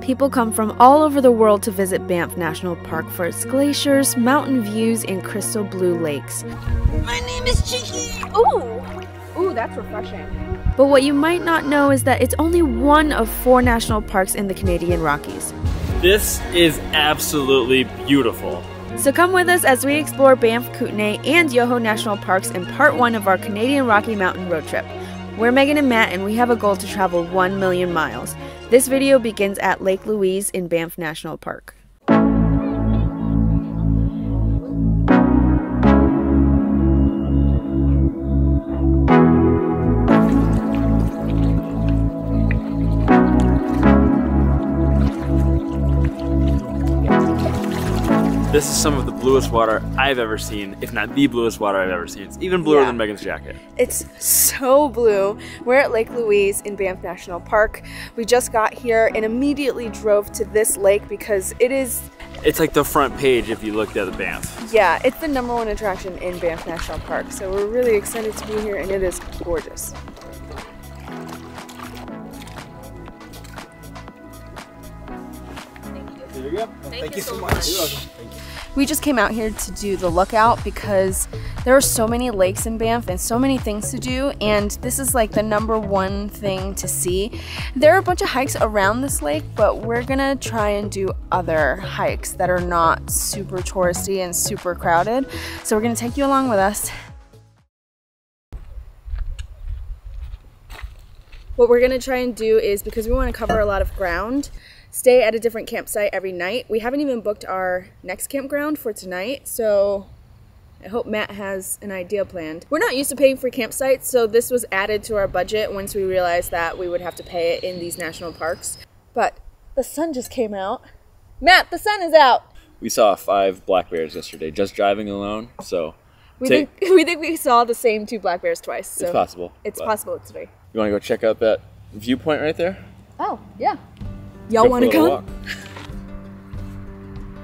People come from all over the world to visit Banff National Park for its glaciers, mountain views, and crystal blue lakes. My name is Chicky! Ooh, that's refreshing. But what you might not know is that it's only one of 4 national parks in the Canadian Rockies. This is absolutely beautiful. So come with us as we explore Banff, Kootenay, and Yoho National Parks in part 1 of our Canadian Rocky Mountain road trip. We're Megan and Matt, and we have a goal to travel 1 million miles. This video begins at Lake Louise in Banff National Park. This is some of the bluest water I've ever seen, if not the bluest water I've ever seen. It's even bluer than Megan's jacket. It's so blue. We're at Lake Louise in Banff National Park. We just got here and immediately drove to this lake because it's like the front page if you looked at the Banff. Yeah, it's the #1 attraction in Banff National Park. So we're really excited to be here, and it is gorgeous. There you go. Thank you so much. You're welcome. Thank you. We just came out here to do the lookout because there are so many lakes in Banff and so many things to do, and this is like the #1 thing to see. There are a bunch of hikes around this lake, but we're gonna try and do other hikes that are not super touristy and super crowded. So we're gonna take you along with us. What we're gonna try and do is, because we wanna cover a lot of ground, stay at a different campsite every night. We haven't even booked our next campground for tonight, so I hope Matt has an idea planned. We're not used to paying for campsites, so this was added to our budget once we realized that we would have to pay it in these national parks. But the sun just came out. Matt, the sun is out! We saw 5 black bears yesterday, just driving alone, so... We think we saw the same 2 black bears twice. So it's possible. It's possible today. You want to go check out that viewpoint right there? Oh, yeah. Y'all want to come?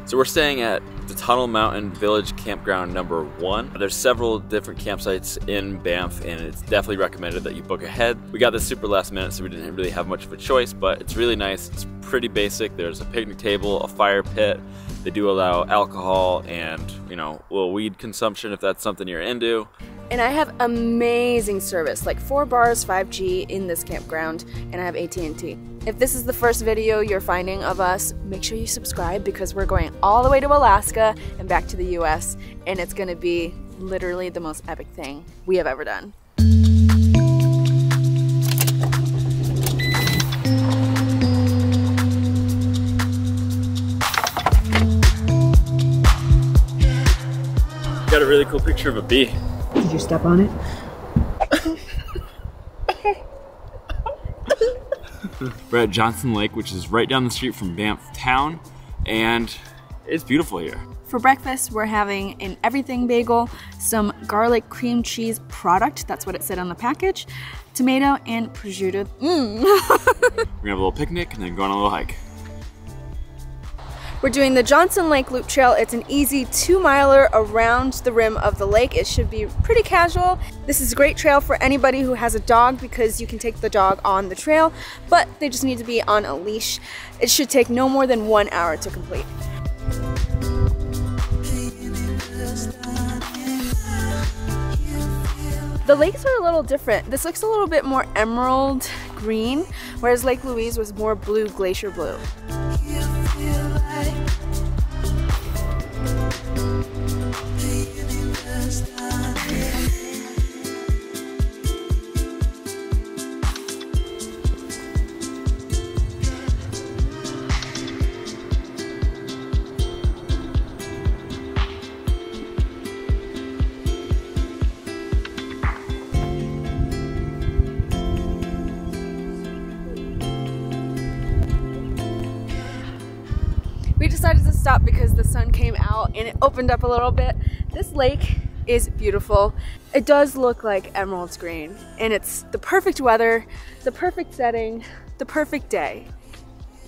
So we're staying at the Tunnel Mountain Village Campground #1. There's several different campsites in Banff, and it's definitely recommended that you book ahead. We got this super last minute, so we didn't really have much of a choice, but it's really nice. It's pretty basic. There's a picnic table, a fire pit. They do allow alcohol and, you know, a little weed consumption if that's something you're into. And I have amazing service, like 4 bars, 5G in this campground, and I have AT&T. If this is the first video you're finding of us, make sure you subscribe because we're going all the way to Alaska and back to the US, and it's gonna be literally the most epic thing we have ever done. Got a really cool picture of a bee. Did you step on it? We're at Johnson Lake, which is right down the street from Banff town, and it's beautiful here. For breakfast, we're having an everything bagel, some garlic cream cheese product, that's what it said on the package, tomato, and prosciutto. We're gonna have a little picnic and then go on a little hike. We're doing the Johnson Lake Loop Trail. It's an easy 2-miler around the rim of the lake. It should be pretty casual. This is a great trail for anybody who has a dog because you can take the dog on the trail, but they just need to be on a leash. It should take no more than 1 hour to complete. The lakes are a little different. This looks a little bit more emerald green, whereas Lake Louise was more blue, glacier blue. We decided to stop because the sun came out and it opened up a little bit. This lake is beautiful. It does look like emerald green, and it's the perfect weather, the perfect setting, the perfect day,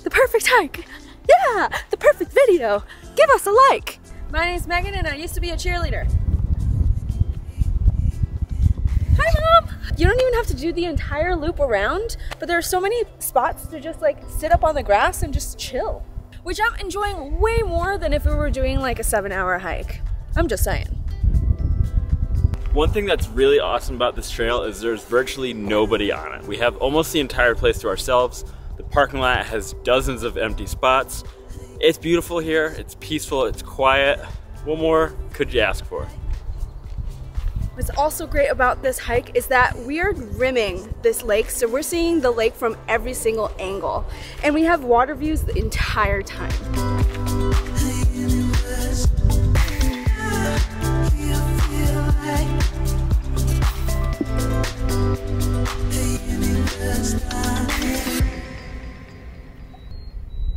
the perfect hike. Yeah, the perfect video. Give us a like. My name's Megan and I used to be a cheerleader. Hi, Mom. You don't even have to do the entire loop around, but there are so many spots to just like sit up on the grass and just chill, which I'm enjoying way more than if we were doing like a 7-hour hike. I'm just saying. One thing that's really awesome about this trail is there's virtually nobody on it. We have almost the entire place to ourselves. The parking lot has dozens of empty spots. It's beautiful here, it's peaceful, it's quiet. What more could you ask for? What's also great about this hike is that we are rimming this lake, so we're seeing the lake from every single angle. And we have water views the entire time.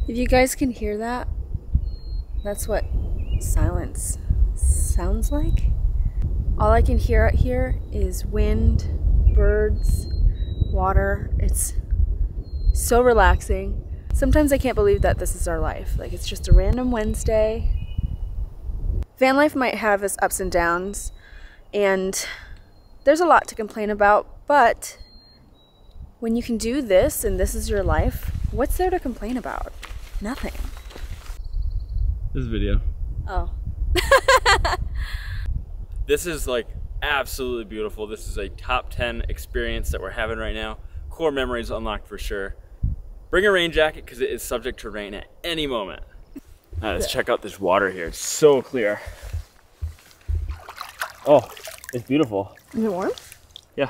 If you guys can hear that, that's what silence sounds like. All I can hear out here is wind, birds, water. It's so relaxing. Sometimes I can't believe that this is our life. Like, it's just a random Wednesday. Van life might have its ups and downs, and there's a lot to complain about, but when you can do this and this is your life, what's there to complain about? Nothing. This video. Oh. This is like absolutely beautiful. This is a top 10 experience that we're having right now. Core memories unlocked for sure. Bring a rain jacket because it is subject to rain at any moment. All right, let's check out this water here. It's so clear. Oh, it's beautiful. Is it warm? Yeah,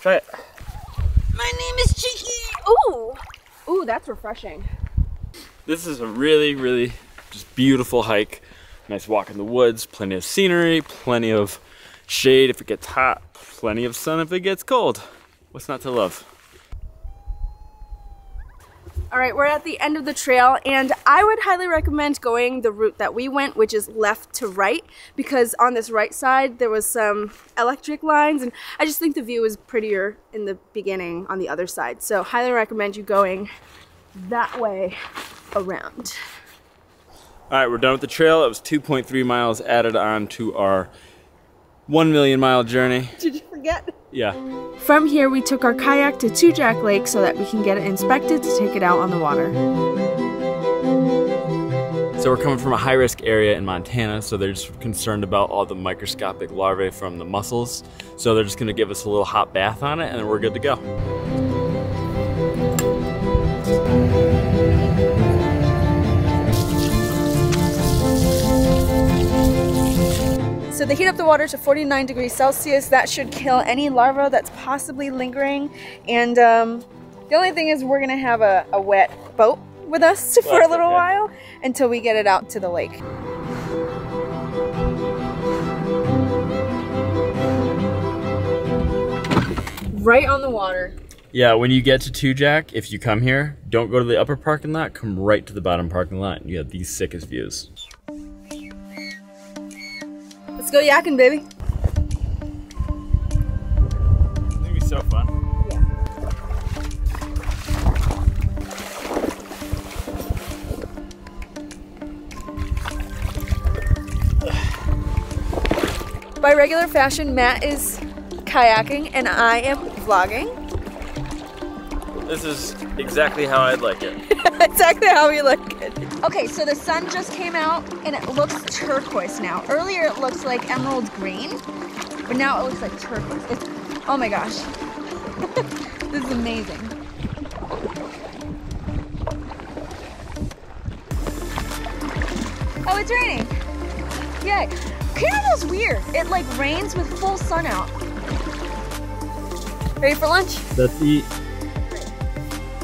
try it. My name is Cheeky. Ooh. Ooh, that's refreshing. This is a really, really just beautiful hike. Nice walk in the woods, plenty of scenery, plenty of shade if it gets hot, plenty of sun if it gets cold. What's not to love? All right, we're at the end of the trail, and I would highly recommend going the route that we went, which is left to right, because on this right side there was some electric lines, and I just think the view is prettier in the beginning on the other side. So highly recommend you going that way around. All right, we're done with the trail. It was 2.3 miles added on to our 1 million mile journey. Did you forget? Yeah. From here, we took our kayak to Two Jack Lake so that we can get it inspected to take it out on the water. So we're coming from a high-risk area in Montana, so they're just concerned about all the microscopic larvae from the mussels. So they're just gonna give us a little hot bath on it, and then we're good to go. So they heat up the water to 49 degrees Celsius. That should kill any larva that's possibly lingering. And the only thing is we're gonna have a wet boat with us for a little while until we get it out to the lake. Right on the water. Yeah, when you get to Two Jack, if you come here, don't go to the upper parking lot, come right to the bottom parking lot, and you have these sickest views. Let's go yakking, baby. It's gonna be so fun. Yeah. By regular fashion, Matt is kayaking and I am vlogging. This is exactly how I'd like it. Exactly how we look good. Okay, so the sun just came out and it looks turquoise now. Earlier it looks like emerald green, but now it looks like turquoise. It's, oh my gosh. This is amazing. Oh, it's raining. Yay. Canada's weird. It like rains with full sun out. Ready for lunch? Let's eat.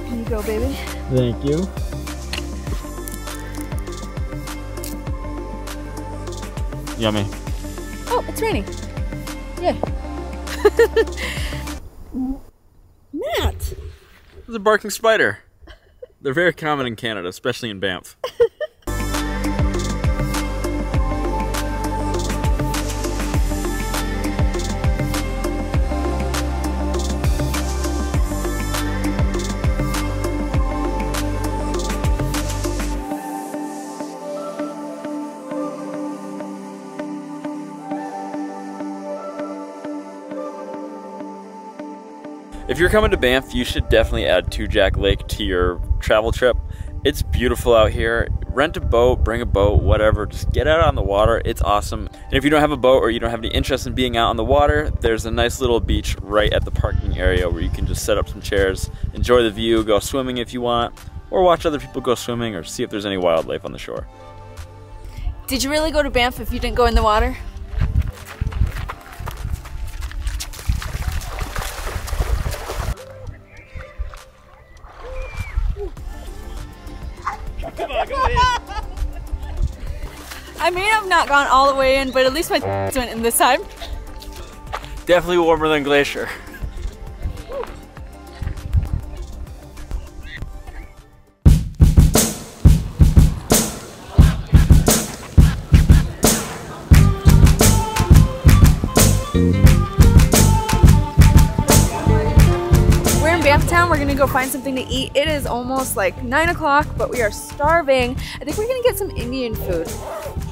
Here you go, baby. Thank you. Yummy. Oh, it's raining. Yay. Matt! There's a barking spider. They're very common in Canada, especially in Banff. If you're coming to Banff, you should definitely add Two Jack Lake to your travel trip. It's beautiful out here. Rent a boat, bring a boat, whatever. Just get out on the water. It's awesome. And if you don't have a boat or you don't have any interest in being out on the water, there's a nice little beach right at the parking area where you can just set up some chairs, enjoy the view, go swimming if you want, or watch other people go swimming or see if there's any wildlife on the shore. Did you really go to Banff if you didn't go in the water? Come on, go in. I may have not gone all the way in, but at least my went in this time. Definitely warmer than Glacier. We're gonna go find something to eat. It is almost like 9 o'clock, but we are starving. I think we're gonna get some Indian food.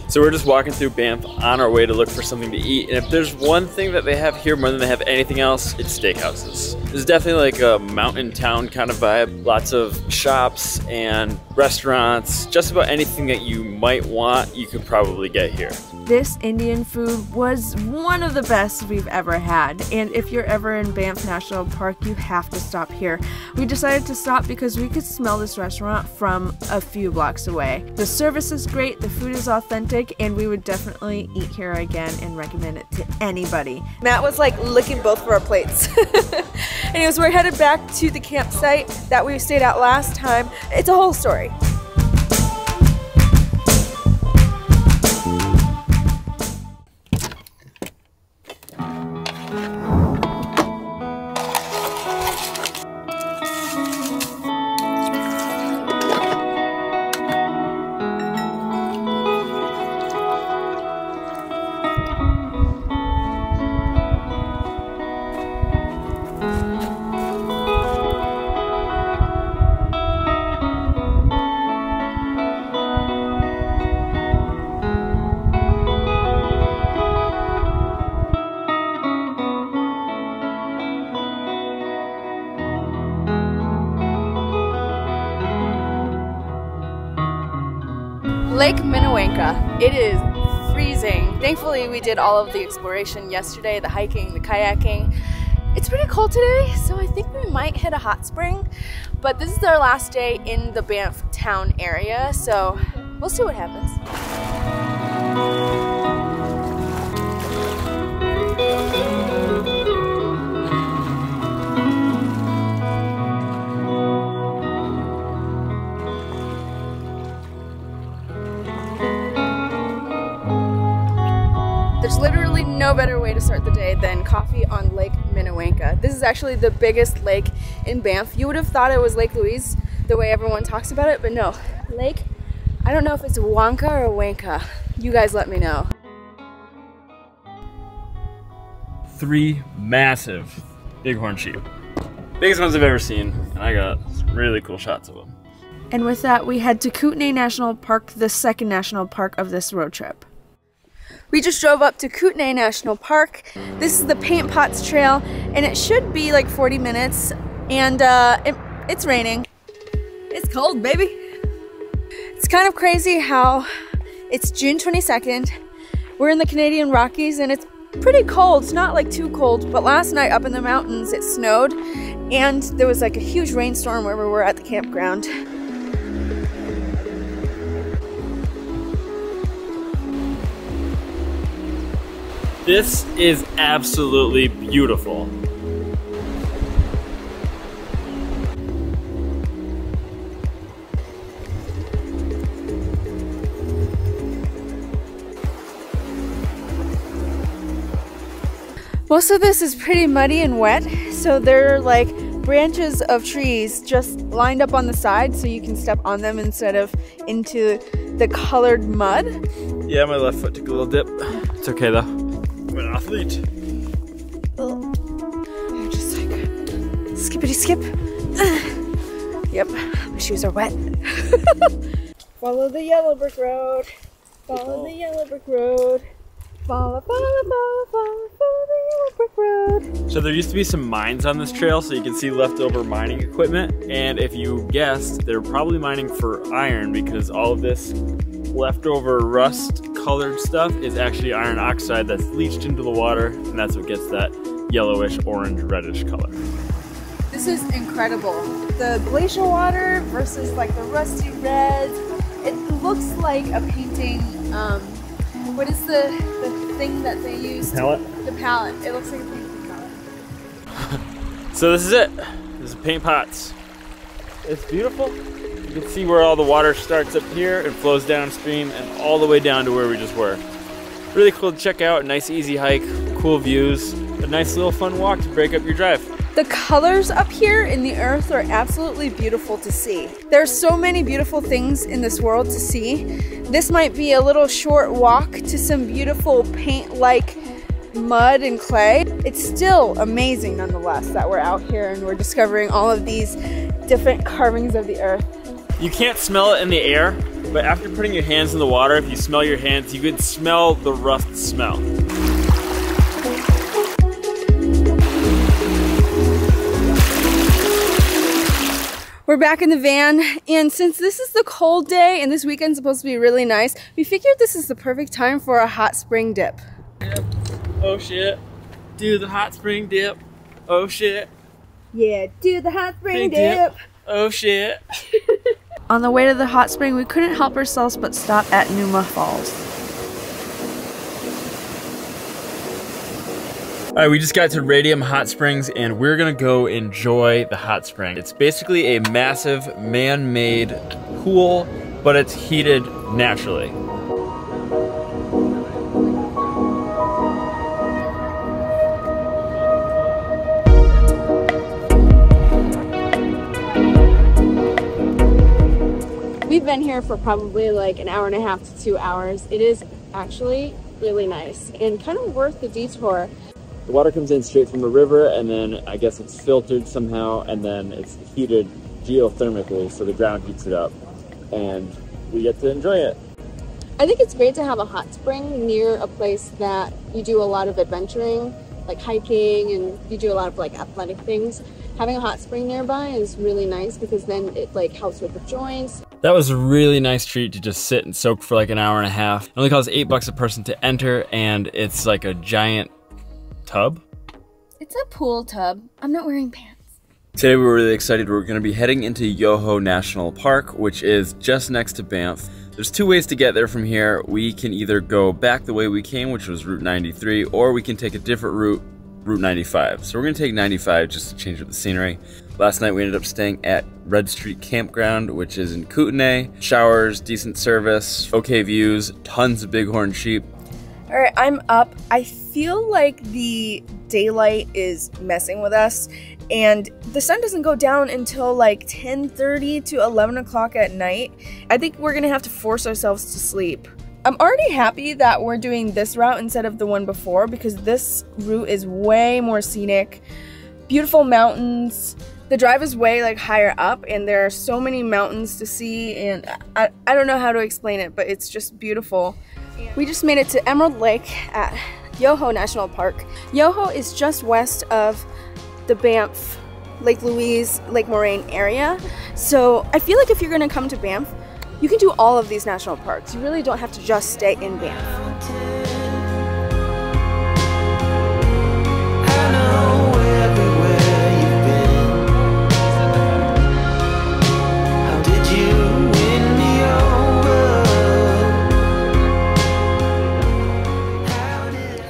So we're just walking through Banff on our way to look for something to eat. And if there's one thing that they have here more than they have anything else, it's steakhouses. It's definitely like a mountain town kind of vibe. Lots of shops and restaurants. Just about anything that you might want, you could probably get here. This Indian food was one of the best we've ever had. And if you're ever in Banff National Park, you have to stop here. We decided to stop because we could smell this restaurant from a few blocks away. The service is great, the food is authentic, and we would definitely eat here again and recommend it to anybody. Matt was like licking both of our plates. Anyways, we're headed back to the campsite that we stayed at last time. It's a whole story. Lake Minnewanka. It is freezing. Thankfully, we did all of the exploration yesterday, the hiking, the kayaking. It's pretty cold today, so I think we might hit a hot spring, but this is our last day in the Banff town area, so we'll see what happens. There's literally no better way to start the day than coffee on Lake Minnewanka. This is actually the biggest lake in Banff. You would have thought it was Lake Louise, the way everyone talks about it, but no. Lake, I don't know if it's Wonka or Wanka. You guys let me know. 3 massive bighorn sheep. Biggest ones I've ever seen, and I got some really cool shots of them. And with that, we head to Kootenay National Park, the second national park of this road trip. We just drove up to Kootenay National Park. This is the Paint Pots Trail, and it should be like 40 minutes, and it's raining. It's cold, baby. It's kind of crazy how it's June 22nd. We're in the Canadian Rockies, and it's pretty cold. It's not like too cold, but last night up in the mountains, it snowed, and there was like a huge rainstorm where we were at the campground. This is absolutely beautiful. Most of this is pretty muddy and wet, so there are like branches of trees just lined up on the side so you can step on them instead of into the colored mud. Yeah, my left foot took a little dip. It's okay though. I'm an athlete. I'm just like skippity skip. Yep, my shoes are wet. Follow the yellow brick road. Follow the yellow brick road. Follow, follow, follow, follow, follow the yellow brick road. So there used to be some mines on this trail, so you can see leftover mining equipment. And if you guessed, they're probably mining for iron because all of this leftover rust colored stuff is actually iron oxide that's leached into the water, and that's what gets that yellowish, orange, reddish color. This is incredible. The glacial water versus like the rusty reds. It looks like a painting. What is the thing that they use? Palette? The palette. It looks like a painting palette. So this is it. This is paint pots. It's beautiful. You can see where all the water starts up here and flows downstream and all the way down to where we just were. Really cool to check out. Nice easy hike, cool views, a nice little fun walk to break up your drive. The colors up here in the earth are absolutely beautiful to see. There's so many beautiful things in this world to see. This might be a little short walk to some beautiful paint-like mud and clay. It's still amazing nonetheless that we're out here and we're discovering all of these different carvings of the earth. You can't smell it in the air, but after putting your hands in the water, if you smell your hands, you can smell the rust smell. We're back in the van, and since this is the cold day and this weekend's supposed to be really nice, we figured this is the perfect time for a hot spring dip. Yep. Oh shit. Do the hot spring dip. Oh shit. Yeah, do the hot spring dip. Oh shit. On the way to the hot spring, we couldn't help ourselves but stop at Numa Falls. All right, we just got to Radium Hot Springs and we're gonna go enjoy the hot spring. It's basically a massive man-made pool, but it's heated naturally. We've been here for probably like an hour and a half to 2 hours. It is actually really nice and kind of worth the detour. The water comes in straight from the river and then I guess it's filtered somehow and then it's heated geothermically, so the ground heats it up and we get to enjoy it. I think it's great to have a hot spring near a place that you do a lot of adventuring, like hiking, and you do a lot of like athletic things. Having a hot spring nearby is really nice because then it like helps with the joints. That was a really nice treat to just sit and soak for like an hour and a half. It only costs $8 a person to enter and it's like a giant tub? It's a pool tub. I'm not wearing pants. Today we were really excited. We're going to be heading into Yoho National Park, which is just next to Banff. There's two ways to get there from here. We can either go back the way we came, which was Route 93, or we can take a different route, Route 95. So we're going to take 95 just to change up the scenery. Last night we ended up staying at Red Street Campground, which is in Kootenay. Showers, decent service, okay views, tons of bighorn sheep. All right, I'm up. I feel like the daylight is messing with us and the sun doesn't go down until like 10:30 to 11 o'clock at night. I think we're gonna have to force ourselves to sleep. I'm already happy that we're doing this route instead of the one before because this route is way more scenic, beautiful mountains. The drive is way like higher up and there are so many mountains to see and I don't know how to explain it, but it's just beautiful. We just made it to Emerald Lake at Yoho National Park. Yoho is just west of the Banff, Lake Louise, Lake Moraine area. So I feel like if you're gonna come to Banff, you can do all of these national parks. You really don't have to just stay in Banff.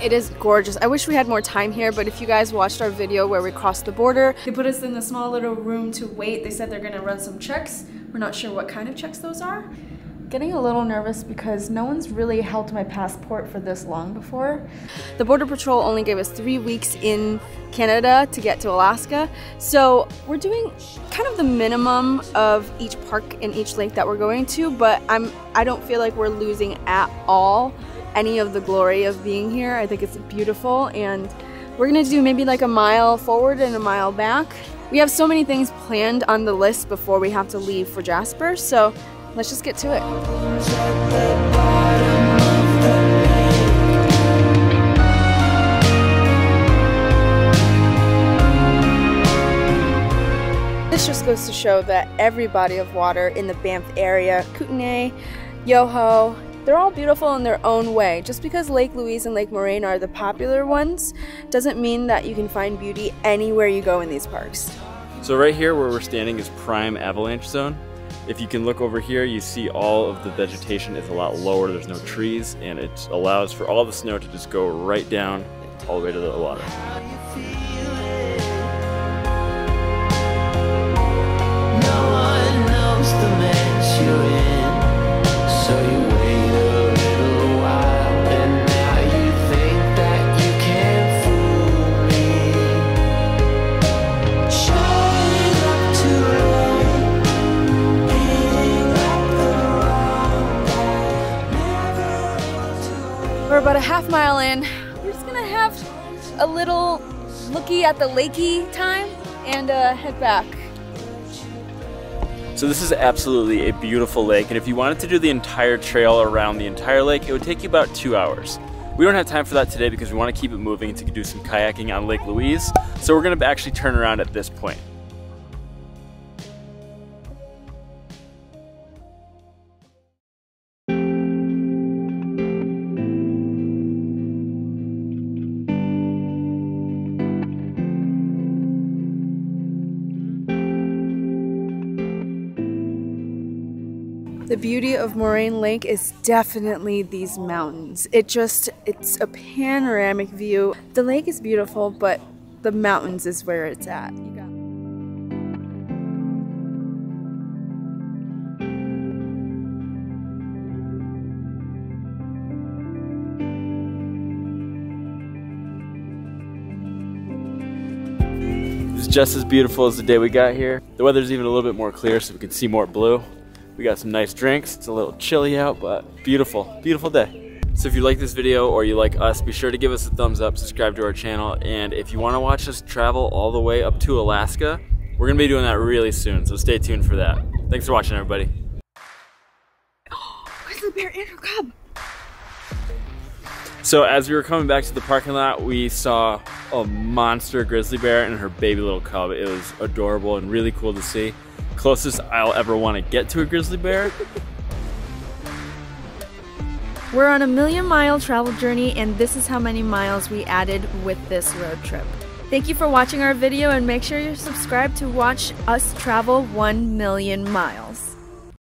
It is gorgeous. I wish we had more time here, but if you guys watched our video where we crossed the border, they put us in a small little room to wait. They said they're gonna run some checks. We're not sure what kind of checks those are. Getting a little nervous because no one's really held my passport for this long before. The Border Patrol only gave us 3 weeks in Canada to get to Alaska. So we're doing kind of the minimum of each park in each lake that we're going to, but I don't feel like we're losing at all any of the glory of being here. I think it's beautiful and we're gonna do maybe like a mile forward and a mile back. We have so many things planned on the list before we have to leave for Jasper, so let's just get to it. This just goes to show that every body of water in the Banff area, Kootenay, Yoho, they're all beautiful in their own way. Just because Lake Louise and Lake Moraine are the popular ones doesn't mean that you can find beauty anywhere you go in these parks. So right here where we're standing is prime avalanche zone. If you can look over here, you see all of the vegetation is a lot lower, there's no trees, and it allows for all the snow to just go right down all the way to the water. We're about a half mile in. We're just gonna have a little looky at the lakey time and head back. So this is absolutely a beautiful lake, and if you wanted to do the entire trail around the entire lake, it would take you about 2 hours. We don't have time for that today because we want to keep it moving to do some kayaking on Lake Louise, so we're going to actually turn around at this point. The beauty of Moraine Lake is definitely these mountains. It's a panoramic view. The lake is beautiful, but the mountains is where it's at. It's just as beautiful as the day we got here. The weather's even a little bit more clear so we can see more blue. We got some nice drinks. It's a little chilly out, but beautiful, beautiful day. So if you like this video or you like us, be sure to give us a thumbs up, subscribe to our channel, and if you want to watch us travel all the way up to Alaska, we're going to be doing that really soon, so stay tuned for that. Thanks for watching, everybody. Grizzly bear and her cub. So as we were coming back to the parking lot, we saw a monster grizzly bear and her baby little cub. It was adorable and really cool to see. Closest I'll ever want to get to a grizzly bear. We're on a 1,000,000-mile travel journey, and this is how many miles we added with this road trip. Thank you for watching our video, and make sure you're subscribed to watch us travel 1,000,000 miles.